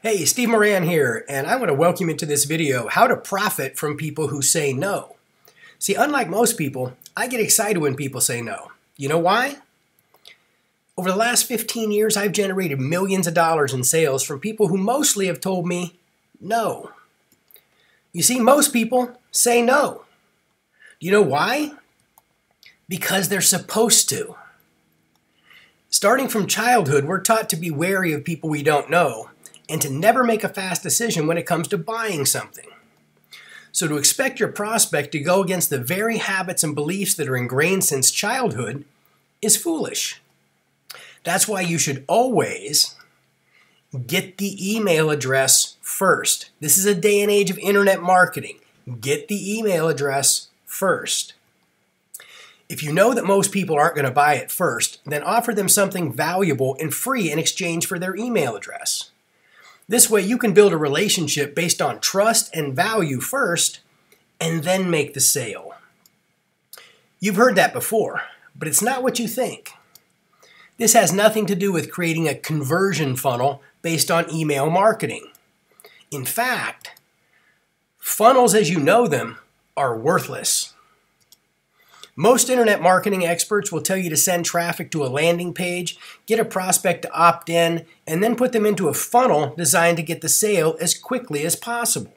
Hey, Steve Moran here, and I want to welcome you to this video, how to profit from people who say no. See, unlike most people, I get excited when people say no. You know why? Over the last 15 years, I've generated millions of dollars in sales from people who mostly have told me no. You see, most people say no. Do you know why? Because they're supposed to. Starting from childhood, we're taught to be wary of people we don't know, and to never make a fast decision when it comes to buying something. So to expect your prospect to go against the very habits and beliefs that are ingrained since childhood is foolish. That's why you should always get the email address first. This is a day and age of internet marketing. Get the email address first. If you know that most people aren't going to buy it first, then offer them something valuable and free in exchange for their email address. This way you can build a relationship based on trust and value first, and then make the sale. You've heard that before, but it's not what you think. This has nothing to do with creating a conversion funnel based on email marketing. In fact, funnels as you know them are worthless. Most internet marketing experts will tell you to send traffic to a landing page, get a prospect to opt in, and then put them into a funnel designed to get the sale as quickly as possible.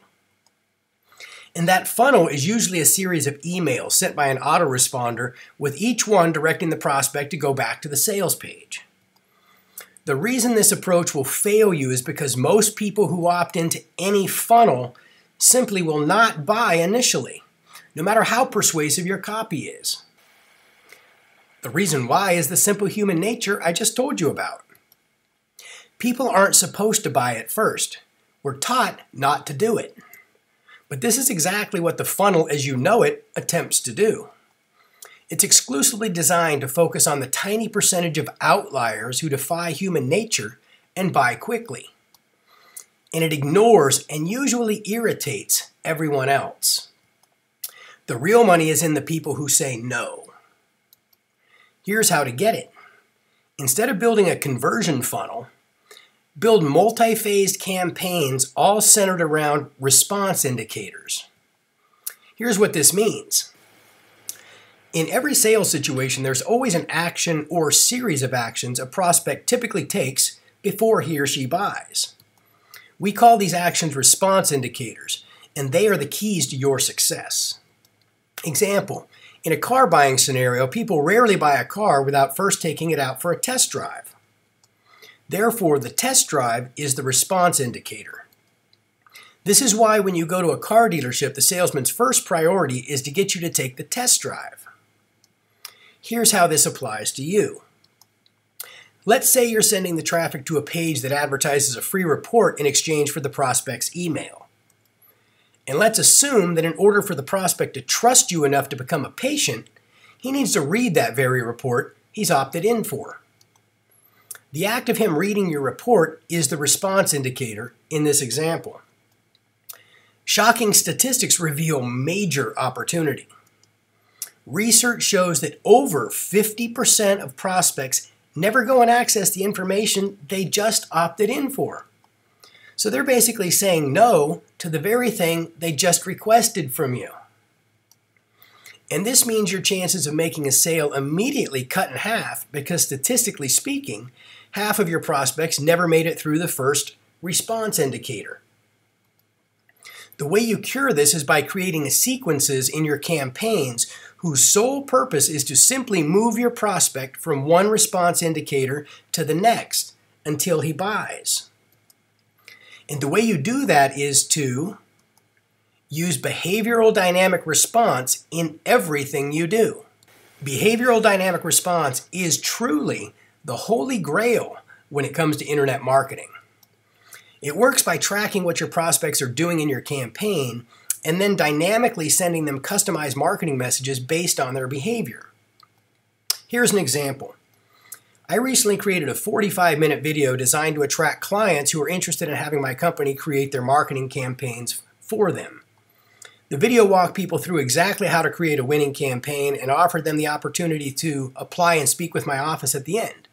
And that funnel is usually a series of emails sent by an autoresponder, with each one directing the prospect to go back to the sales page. The reason this approach will fail you is because most people who opt into any funnel simply will not buy initially, no matter how persuasive your copy is. The reason why is the simple human nature I just told you about. People aren't supposed to buy it first. We're taught not to do it. But this is exactly what the funnel as you know it attempts to do. It's exclusively designed to focus on the tiny percentage of outliers who defy human nature and buy quickly. And it ignores and usually irritates everyone else. The real money is in the people who say no. Here's how to get it. Instead of building a conversion funnel, build multi-phased campaigns all centered around response indicators. Here's what this means. In every sales situation, there's always an action or series of actions a prospect typically takes before he or she buys. We call these actions response indicators, and they are the keys to your success. Example, in a car buying scenario, people rarely buy a car without first taking it out for a test drive. Therefore, the test drive is the response indicator. This is why when you go to a car dealership, the salesman's first priority is to get you to take the test drive. Here's how this applies to you. Let's say you're sending the traffic to a page that advertises a free report in exchange for the prospect's email. And let's assume that in order for the prospect to trust you enough to become a patient, he needs to read that very report he's opted in for. The act of him reading your report is the response indicator in this example. Shocking statistics reveal major opportunity. Research shows that over 50% of prospects never go and access the information they just opted in for. So they're basically saying no to the very thing they just requested from you. And this means your chances of making a sale immediately cut in half because statistically speaking, half of your prospects never made it through the first response indicator. The way you cure this is by creating sequences in your campaigns whose sole purpose is to simply move your prospect from one response indicator to the next until he buys. And the way you do that is to use behavioral dynamic response in everything you do. Behavioral dynamic response is truly the holy grail when it comes to internet marketing. It works by tracking what your prospects are doing in your campaign and then dynamically sending them customized marketing messages based on their behavior. Here's an example. I recently created a 45-minute video designed to attract clients who are interested in having my company create their marketing campaigns for them. The video walked people through exactly how to create a winning campaign and offered them the opportunity to apply and speak with my office at the end.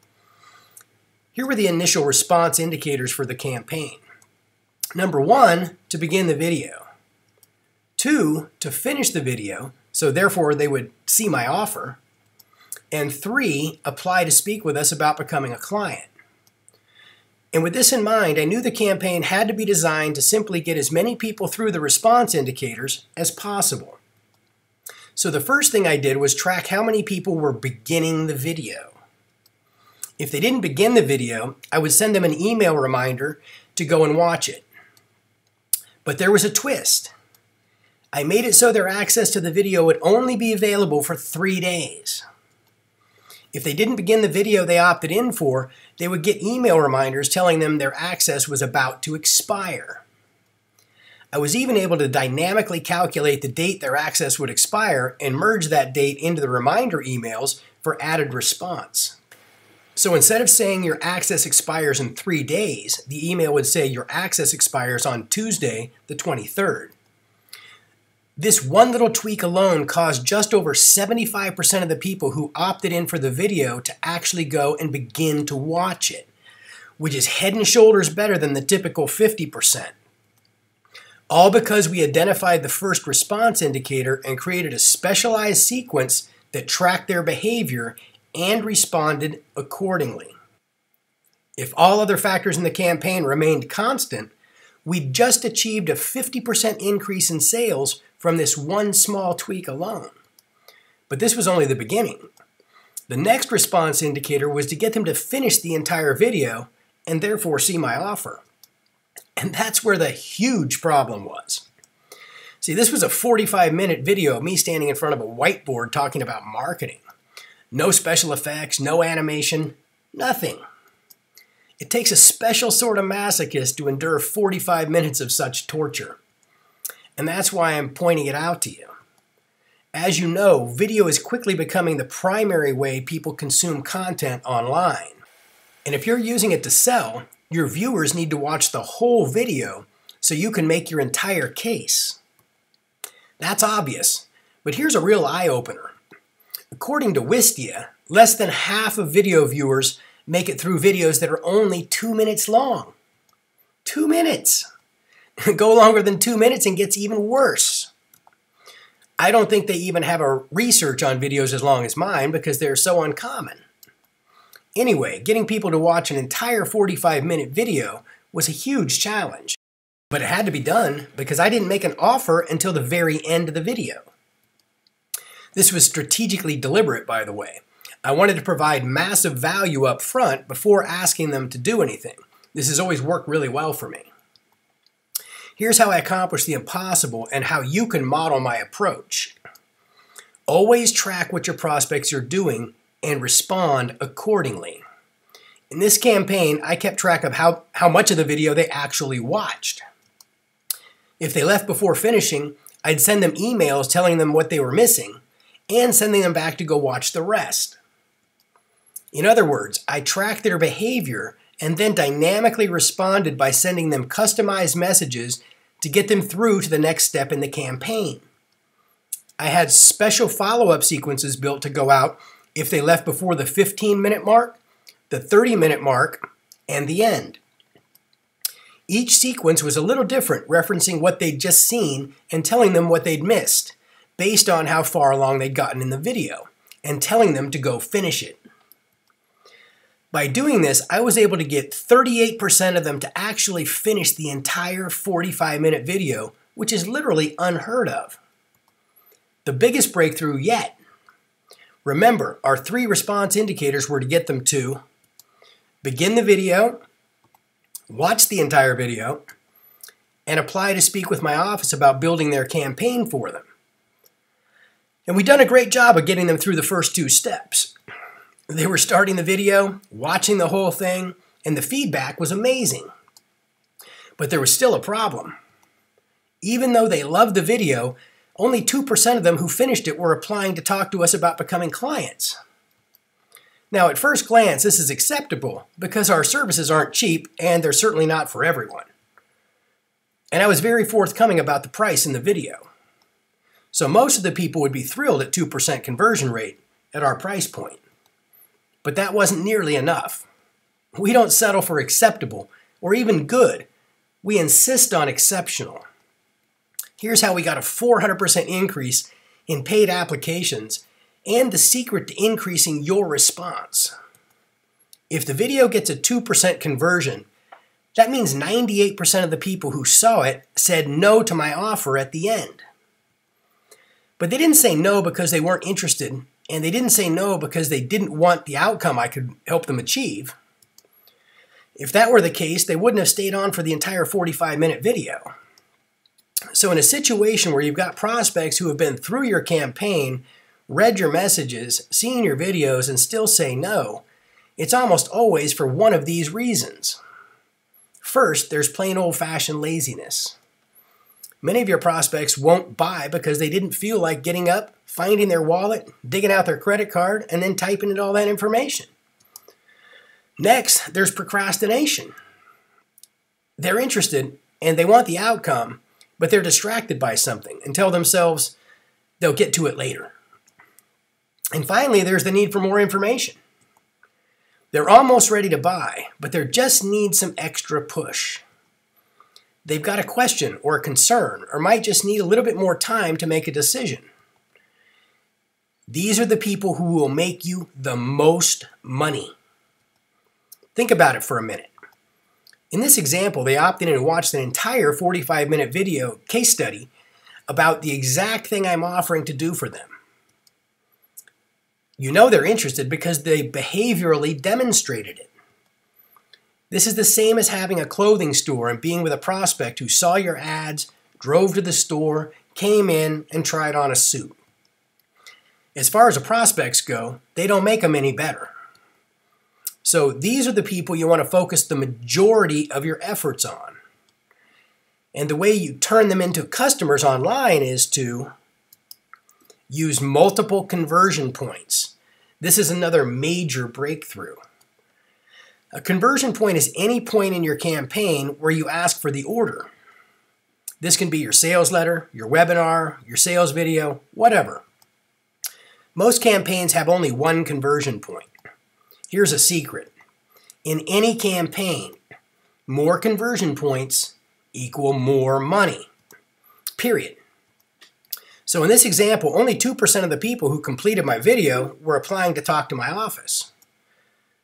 Here were the initial response indicators for the campaign. Number 1, to begin the video. 2, to finish the video, so therefore they would see my offer. And 3, apply to speak with us about becoming a client. And with this in mind, I knew the campaign had to be designed to simply get as many people through the response indicators as possible. So the first thing I did was track how many people were beginning the video. If they didn't begin the video, I would send them an email reminder to go and watch it. But there was a twist. I made it so their access to the video would only be available for 3 days. If they didn't begin the video they opted in for, they would get email reminders telling them their access was about to expire. I was even able to dynamically calculate the date their access would expire and merge that date into the reminder emails for added response. So instead of saying your access expires in 3 days, the email would say your access expires on Tuesday, the 23rd. This one little tweak alone caused just over 75% of the people who opted in for the video to actually go and begin to watch it, which is head and shoulders better than the typical 50%. All because we identified the first response indicator and created a specialized sequence that tracked their behavior and responded accordingly. If all other factors in the campaign remained constant, we'd just achieved a 50% increase in sales from this one small tweak alone. But this was only the beginning. The next response indicator was to get them to finish the entire video and therefore see my offer. And that's where the huge problem was. See, this was a 45-minute video of me standing in front of a whiteboard talking about marketing. No special effects, no animation, nothing. It takes a special sort of masochist to endure 45 minutes of such torture. And that's why I'm pointing it out to you. As you know, video is quickly becoming the primary way people consume content online. And if you're using it to sell, your viewers need to watch the whole video so you can make your entire case. That's obvious, but here's a real eye-opener. According to Wistia, less than half of video viewers make it through videos that are only 2 minutes long. 2 minutes! Go longer than 2 minutes and gets even worse. I don't think they even have a research on videos as long as mine because they're so uncommon. Anyway, getting people to watch an entire 45-minute video was a huge challenge. But it had to be done because I didn't make an offer until the very end of the video. This was strategically deliberate, by the way. I wanted to provide massive value up front before asking them to do anything. This has always worked really well for me. Here's how I accomplish the impossible and how you can model my approach. Always track what your prospects are doing and respond accordingly. In this campaign, I kept track of how much of the video they actually watched. If they left before finishing, I'd send them emails telling them what they were missing and sending them back to go watch the rest. In other words, I tracked their behavior and then dynamically responded by sending them customized messages to get them through to the next step in the campaign. I had special follow-up sequences built to go out if they left before the 15-minute mark, the 30-minute mark, and the end. Each sequence was a little different, referencing what they'd just seen and telling them what they'd missed, based on how far along they'd gotten in the video, and telling them to go finish it. By doing this, I was able to get 38% of them to actually finish the entire 45-minute video, which is literally unheard of. The biggest breakthrough yet. Remember, our 3 response indicators were to get them to begin the video, watch the entire video, and apply to speak with my office about building their campaign for them. And we've done a great job of getting them through the first 2 steps. They were starting the video, watching the whole thing, and the feedback was amazing. But there was still a problem. Even though they loved the video, only 2% of them who finished it were applying to talk to us about becoming clients. Now, at first glance, this is acceptable because our services aren't cheap and they're certainly not for everyone. And I was very forthcoming about the price in the video. So most of the people would be thrilled at 2% conversion rate at our price point. But that wasn't nearly enough. We don't settle for acceptable or even good. We insist on exceptional. Here's how we got a 400% increase in paid applications and the secret to increasing your response. If the video gets a 2% conversion, that means 98% of the people who saw it said no to my offer at the end. But they didn't say no because they weren't interested, and they didn't say no because they didn't want the outcome I could help them achieve. If that were the case, they wouldn't have stayed on for the entire 45-minute video. So in a situation where you've got prospects who have been through your campaign, read your messages, seen your videos, and still say no, it's almost always for one of these reasons. First, there's plain old-fashioned laziness. Many of your prospects won't buy because they didn't feel like getting up, finding their wallet, digging out their credit card, and then typing in all that information. Next, there's procrastination. They're interested and they want the outcome, but they're distracted by something and tell themselves they'll get to it later. And finally, there's the need for more information. They're almost ready to buy, but they just need some extra push. They've got a question or a concern, or might just need a little bit more time to make a decision. These are the people who will make you the most money. Think about it for a minute. In this example, they opted in and watched an entire 45-minute video case study about the exact thing I'm offering to do for them. You know they're interested because they behaviorally demonstrated it. This is the same as having a clothing store and being with a prospect who saw your ads, drove to the store, came in, and tried on a suit. As far as the prospects go, they don't make them any better. So these are the people you want to focus the majority of your efforts on. And the way you turn them into customers online is to use multiple conversion points. This is another major breakthrough. A conversion point is any point in your campaign where you ask for the order. This can be your sales letter, your webinar, your sales video, whatever. Most campaigns have only one conversion point. Here's a secret. In any campaign, more conversion points equal more money. Period. So in this example, only 2% of the people who completed my video were applying to talk to my office.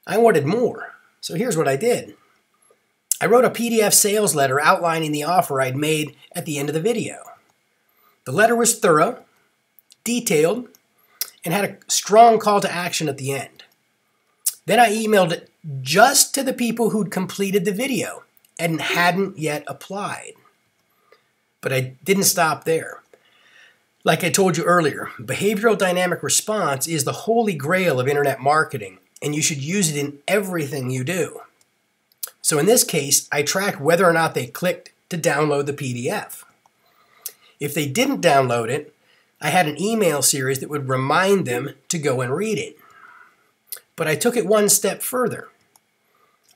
I wanted more, so here's what I did. I wrote a PDF sales letter outlining the offer I'd made at the end of the video. The letter was thorough, detailed, and had a strong call to action at the end. Then I emailed it just to the people who'd completed the video and hadn't yet applied. But I didn't stop there. Like I told you earlier, behavioral dynamic response is the holy grail of internet marketing, and you should use it in everything you do. So in this case, I tracked whether or not they clicked to download the PDF. If they didn't download it, I had an email series that would remind them to go and read it. But I took it one step further.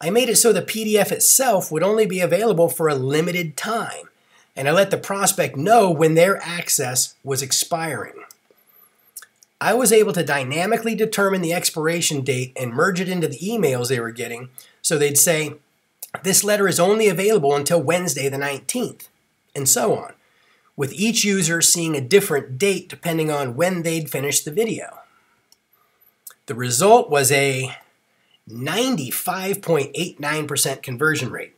I made it so the PDF itself would only be available for a limited time, and I let the prospect know when their access was expiring. I was able to dynamically determine the expiration date and merge it into the emails they were getting, so they'd say, this letter is only available until Wednesday the 19th, and so on, with each user seeing a different date depending on when they'd finished the video. The result was a 95.89% conversion rate.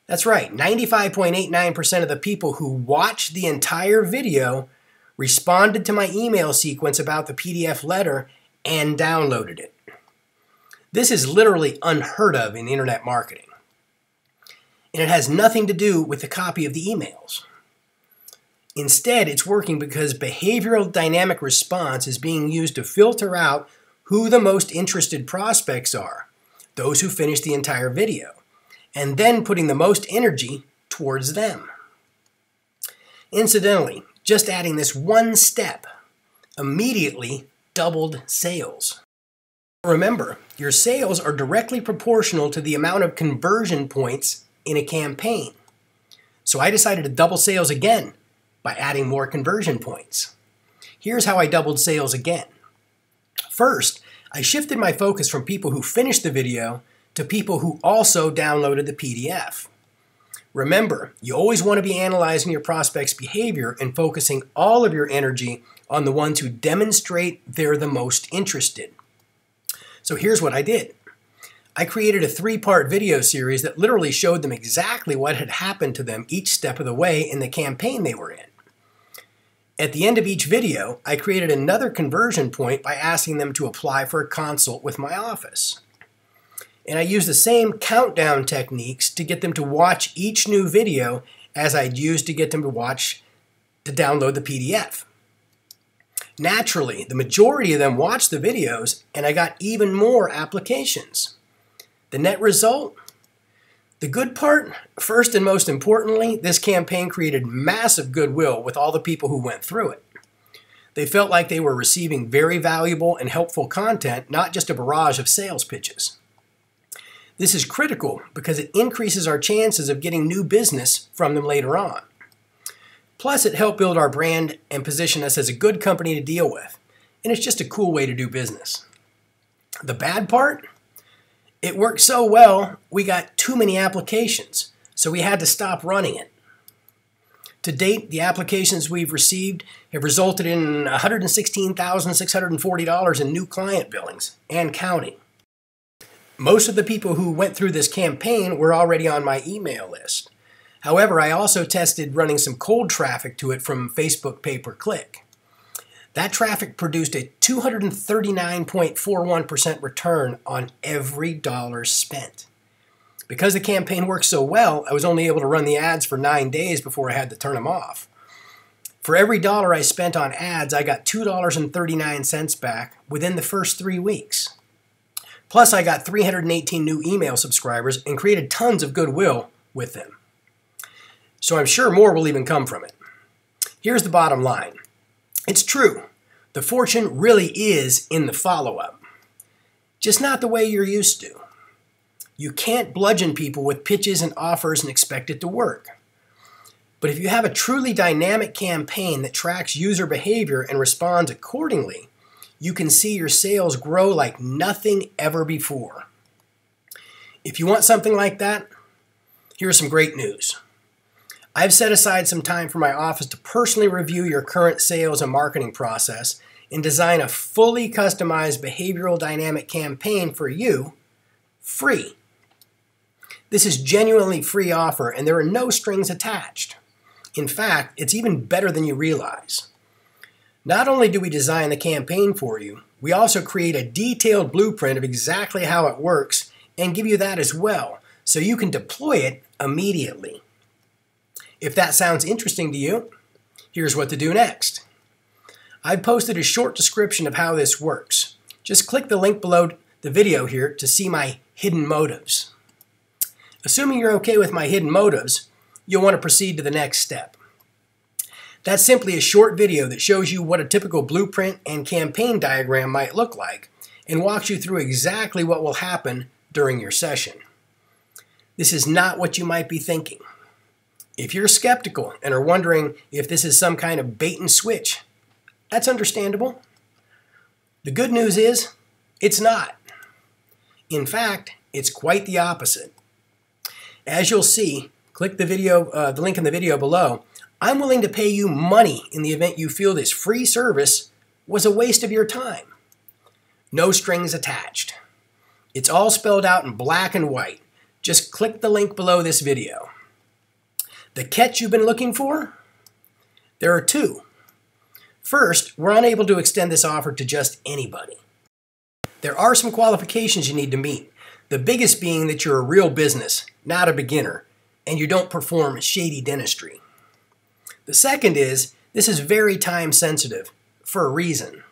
That's right, 95.89% of the people who watched the entire video responded to my email sequence about the PDF letter and downloaded it. This is literally unheard of in internet marketing. And it has nothing to do with the copy of the emails. Instead, it's working because behavioral dynamic response is being used to filter out who the most interested prospects are, those who finished the entire video, and then putting the most energy towards them. Incidentally, just adding this one step immediately doubled sales. Remember, your sales are directly proportional to the amount of conversion points in a campaign. So I decided to double sales again by adding more conversion points. Here's how I doubled sales again. First, I shifted my focus from people who finished the video to people who also downloaded the PDF. Remember, you always want to be analyzing your prospects' behavior and focusing all of your energy on the ones who demonstrate they're the most interested. So here's what I did. I created a 3-part video series that literally showed them exactly what had happened to them each step of the way in the campaign they were in. At the end of each video, I created another conversion point by asking them to apply for a consult with my office. And I used the same countdown techniques to get them to watch each new video as I'd used to get them to download the PDF. Naturally, the majority of them watched the videos, and I got even more applications. The net result? The good part, first and most importantly, this campaign created massive goodwill with all the people who went through it. They felt like they were receiving very valuable and helpful content, not just a barrage of sales pitches. This is critical because it increases our chances of getting new business from them later on. Plus, it helped build our brand and position us as a good company to deal with, and it's just a cool way to do business. The bad part? It worked so well, we got too many applications, so we had to stop running it. To date, the applications we've received have resulted in $116,640 in new client billings and counting. Most of the people who went through this campaign were already on my email list. However, I also tested running some cold traffic to it from Facebook pay-per-click. That traffic produced a 239.41% return on every dollar spent. Because the campaign worked so well, I was only able to run the ads for 9 days before I had to turn them off. For every dollar I spent on ads, I got $2.39 back within the first 3 weeks. Plus, I got 318 new email subscribers and created tons of goodwill with them. So I'm sure more will even come from it. Here's the bottom line. It's true. The fortune really is in the follow-up. Just not the way you're used to. You can't bludgeon people with pitches and offers and expect it to work. But if you have a truly dynamic campaign that tracks user behavior and responds accordingly, you can see your sales grow like nothing ever before. If you want something like that, here's some great news. I've set aside some time for my office to personally review your current sales and marketing process and design a fully customized behavioral dynamic campaign for you, free. This is genuinely free offer and there are no strings attached. In fact, it's even better than you realize. Not only do we design the campaign for you, we also create a detailed blueprint of exactly how it works and give you that as well, so you can deploy it immediately. If that sounds interesting to you, here's what to do next. I've posted a short description of how this works. Just click the link below the video here to see my hidden motives. Assuming you're okay with my hidden motives, you'll want to proceed to the next step. That's simply a short video that shows you what a typical blueprint and campaign diagram might look like and walks you through exactly what will happen during your session. This is not what you might be thinking. If you're skeptical and are wondering if this is some kind of bait and switch, that's understandable. The good news is, it's not. In fact, it's quite the opposite. As you'll see, click the link in the video below. I'm willing to pay you money in the event you feel this free service was a waste of your time. No strings attached. It's all spelled out in black and white. Just click the link below this video. The catch you've been looking for? There are two. First, we're unable to extend this offer to just anybody. There are some qualifications you need to meet, the biggest being that you're a real business, not a beginner, and you don't perform shady dentistry. The second is, this is very time sensitive, for a reason.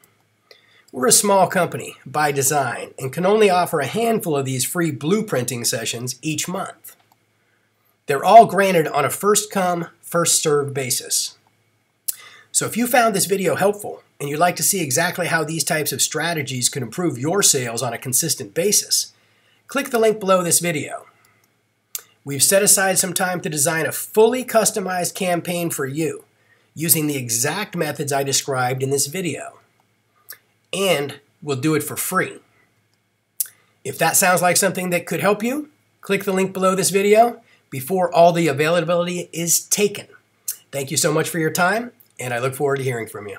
We're a small company, by design, and can only offer a handful of these free blueprinting sessions each month. They're all granted on a first-come, first-served basis. So if you found this video helpful, and you'd like to see exactly how these types of strategies can improve your sales on a consistent basis, click the link below this video. We've set aside some time to design a fully customized campaign for you, using the exact methods I described in this video. And we'll do it for free. If that sounds like something that could help you, click the link below this video. before all the availability is taken. Thank you so much for your time, and I look forward to hearing from you.